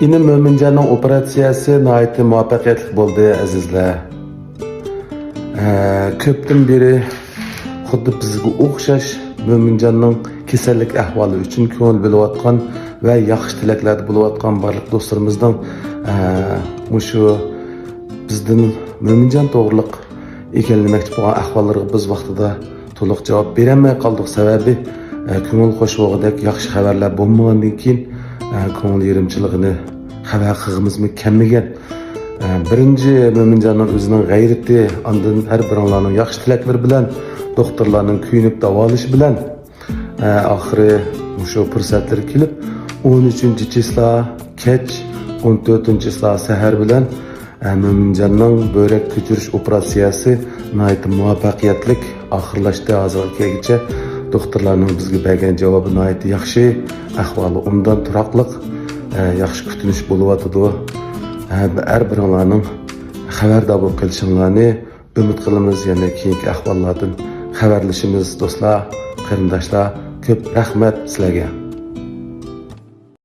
İni Mo'minjonning operatsiyasi nihoyatda muvaffaqiyatli bo'ldi azizlar. Ko'pdan beri xuddi bizga o'xshash Mo'minjonning kasallik ahvoli uchun ko'ngil bo'layotgan va yaxshi tilaklarda bo'layotgan barliq do'stlarimizning shu bizdan Mo'minjon to'g'riliq ekanlamoqchi bo'lgan ahvollarga biz vaqtida to'liq javob berolmay qoldik. Sababi ko'ngil qo'shuvog'idek yaxshi xabarlar bo'lmagandan keyin ko'ngil yerimchiligini xabar qilg'imizmi kelmagan. Birinchi Mo'minjonning o'zining g'ayrati, ondan har biringlarning yaxshi tilaklari bilan, doktorlarning kuyinib davolashi bilan oxiri shu fursatlar kelib 13-chisla kech, 14-chisla sahar bilan Mo'minjonning böbrek ko'chirish operatsiyasi nihoyat muvaffaqiyatli oxirlashdi. Hozirgacha doktorlarning bizga bergan javobi nihoyat yaxshi, ahvoli undan turoqliq, yaxshi kutinish bo'lyotidi. Har biringlarning xabardor bo'lib qolishinglarni umid qilamiz. Yana keyingi ahvollardan xabarlashimiz do'stlar, qarindoshlar. Ko'p rahmat sizlarga.